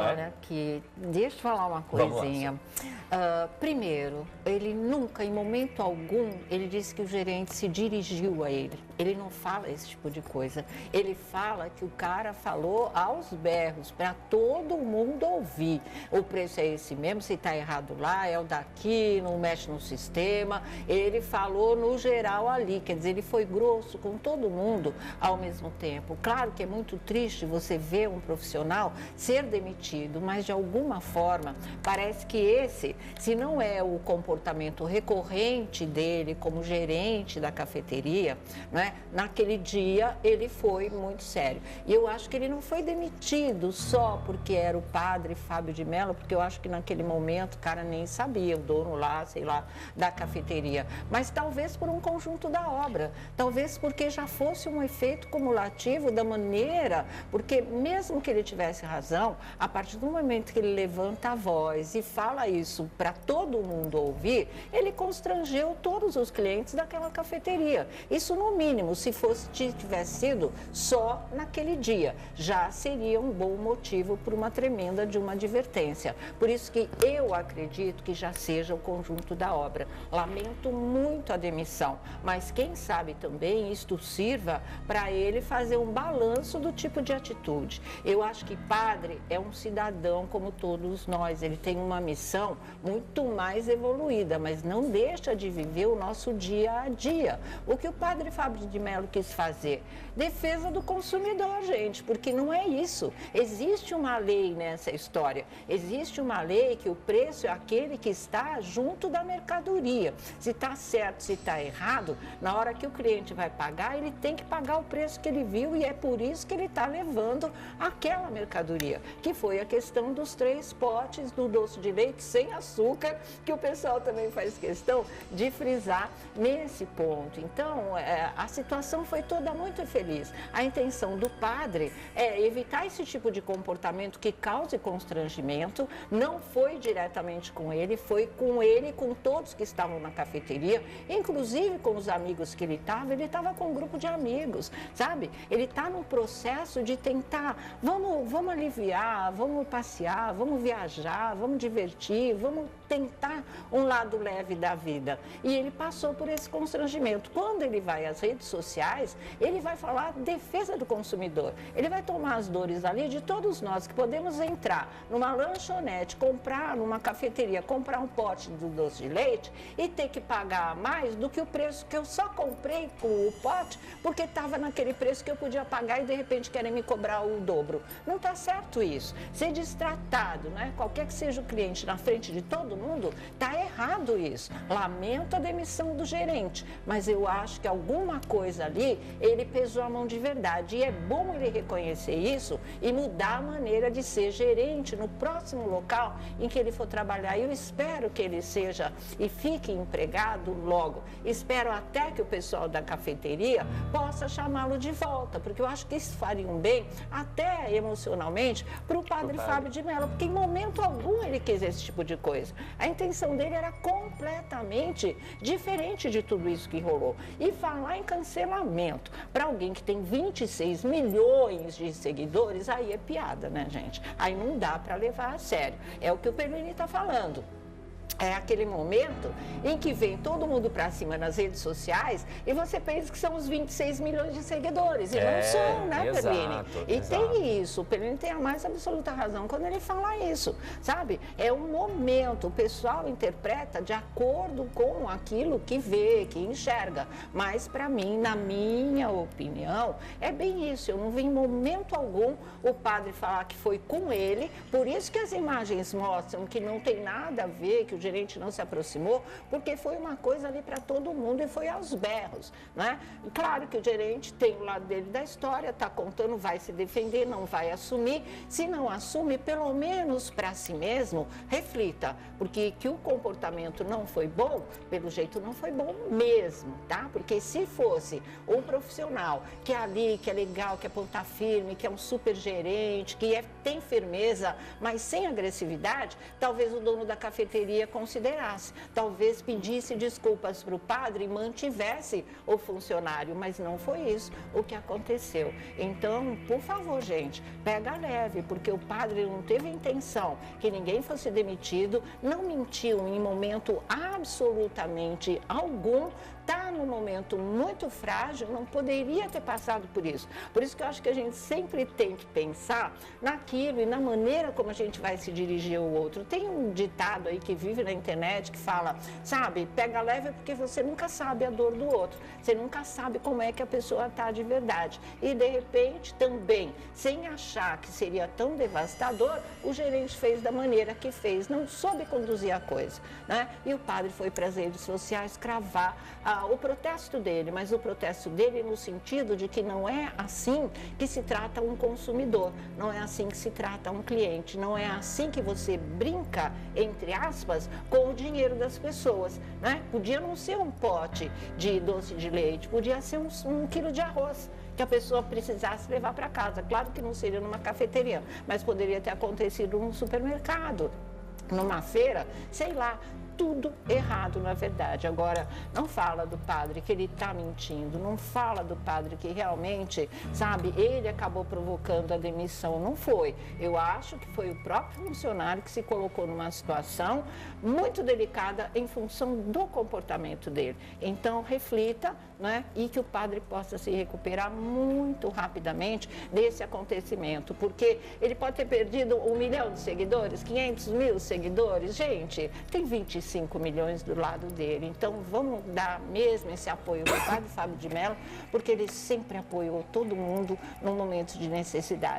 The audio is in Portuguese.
Olha, deixa eu falar uma coisinha. Primeiro, ele nunca, em momento algum, ele disse que o gerente se dirigiu a ele. Ele não fala esse tipo de coisa. Ele fala que o cara falou aos berros, para todo mundo ouvir. O preço é esse mesmo, se está errado lá, é o daqui, não mexe no sistema. Ele falou no geral ali, quer dizer, ele foi grosso com todo mundo ao mesmo tempo. Claro que é muito triste você ver um profissional ser demitido, mas de alguma forma parece que esse, se não é o comportamento recorrente dele como gerente da cafeteria, não é? Naquele dia ele foi muito sério. E eu acho que ele não foi demitido só porque era o padre Fábio de Mello, porque eu acho que naquele momento o cara nem sabia, o dono lá, sei lá, da cafeteria, mas talvez por um conjunto da obra, talvez porque já fosse um efeito cumulativo da maneira, porque mesmo que ele tivesse razão, a partir do momento que ele levanta a voz e fala isso para todo mundo ouvir, ele constrangeu todos os clientes daquela cafeteria. Isso no mínimo, se tivesse sido só naquele dia, já seria um bom motivo para uma tremenda de uma advertência. Por isso que eu acredito que já seja o conjunto da obra. Lamento muito a demissão, mas quem sabe também isto sirva para ele fazer um balanço do tipo de atitude. Eu acho que padre é um cidadão como todos nós, ele tem uma missão muito mais evoluída, mas não deixa de viver o nosso dia a dia. O que o padre Fábio de Mello quis fazer? Defesa do consumidor, gente, porque não é isso. Existe uma lei nessa história, existe uma lei que o preço é aquele que está junto da mercadoria. Se está certo, se está errado, na hora que o cliente vai pagar, ele tem que pagar o preço que ele viu e é por isso que ele está levando aquela mercadoria, que foi a questão dos 3 potes do doce de leite sem açúcar, que o pessoal também faz questão de frisar nesse ponto. Então, a situação foi toda muito feliz. A intenção do padre é evitar esse tipo de comportamento que cause constrangimento, não foi diretamente com ele, foi com ele e com todos que estavam na cafeteria, inclusive com os amigos que ele estava com um grupo de amigos, sabe? Ele está no processo de tentar, vamos aliviar, vamos passear, vamos viajar, vamos divertir, vamos tentar um lado leve da vida. E ele passou por esse constrangimento. Quando ele vai às redes sociais, ele vai falar defesa do consumidor. Ele vai tomar as dores ali de todos nós que podemos entrar numa lanchonete, comprar numa cafeteria, comprar um pote do doce de leite e ter que pagar mais do que o preço que eu só comprei com o pote, porque estava naquele preço que eu podia pagar e de repente querem me cobrar o dobro. Não está certo isso. Ser destratado, né? Qualquer que seja o cliente na frente de todo mundo, está errado isso. Lamento a demissão do gerente, mas eu acho que alguma coisa ali, ele pesou a mão de verdade. E é bom ele reconhecer isso e mudar a maneira de ser gerente no próximo local em que ele for trabalhar. Eu espero que ele seja e fique empregado logo. Espero até que o pessoal da cafeteria possa chamá-lo de volta, porque eu acho que isso faria um bem, até emocionalmente, para o padre Fábio de Mello, porque em momento algum ele quis esse tipo de coisa. A intenção dele era completamente diferente de tudo isso que rolou. E falar em cancelamento para alguém que tem 26 milhões de seguidores, aí é piada, né, gente? Aí não dá para levar a sério. É o que o Perlini está falando. É aquele momento em que vem todo mundo para cima nas redes sociais e você pensa que são os 26 milhões de seguidores. E não são, né, Perlini? E tem isso. O Perlini tem a mais absoluta razão quando ele fala isso, sabe? É um momento. O pessoal interpreta de acordo com aquilo que vê, que enxerga. Mas, para mim, na minha opinião, é bem isso. Eu não vi em momento algum o padre falar que foi com ele. Por isso que as imagens mostram que não tem nada a ver, que o gerente não se aproximou, porque foi uma coisa ali para todo mundo e foi aos berros, né? Claro que o gerente tem o lado dele da história, está contando, vai se defender, não vai assumir. Se não assume, pelo menos para si mesmo, reflita, porque que o comportamento não foi bom, pelo jeito não foi bom mesmo, tá? Porque se fosse um profissional que é ali, que é legal, que é ponta firme, que é um super gerente, que tem firmeza, mas sem agressividade, talvez o dono da cafeteria reconsiderasse, talvez pedisse desculpas para o padre e mantivesse o funcionário, mas não foi isso o que aconteceu. Então, por favor, gente, pega leve, porque o padre não teve intenção que ninguém fosse demitido, não mentiu em momento absolutamente algum, está num momento muito frágil, não poderia ter passado por isso. Por isso que eu acho que a gente sempre tem que pensar naquilo e na maneira como a gente vai se dirigir ao outro. Tem um ditado aí que vive na internet que fala, sabe, pega leve porque você nunca sabe a dor do outro, você nunca sabe como é que a pessoa está de verdade. E de repente também, sem achar que seria tão devastador, o gerente fez da maneira que fez, não soube conduzir a coisa, né? E o padre foi para as redes sociais cravar o protesto dele, mas o protesto dele no sentido de que não é assim que se trata um consumidor, não é assim que se trata um cliente, não é assim que você brinca, entre aspas, com o dinheiro das pessoas, né? Podia não ser um pote de doce de leite, podia ser um quilo de arroz que a pessoa precisasse levar para casa. Claro que não seria numa cafeteria, mas poderia ter acontecido num supermercado, numa feira, sei lá. Tudo errado, na verdade. Agora, não fala do padre que ele está mentindo, não fala do padre que realmente, sabe, ele acabou provocando a demissão. Não foi. Eu acho que foi o próprio funcionário que se colocou numa situação muito delicada em função do comportamento dele. Então, reflita, né, e que o padre possa se recuperar muito rapidamente desse acontecimento, porque ele pode ter perdido 1 milhão de seguidores, 500 mil seguidores. Gente, tem 25 milhões do lado dele. Então, vamos dar mesmo esse apoio ao padre Fábio de Mello, porque ele sempre apoiou todo mundo no momento de necessidade.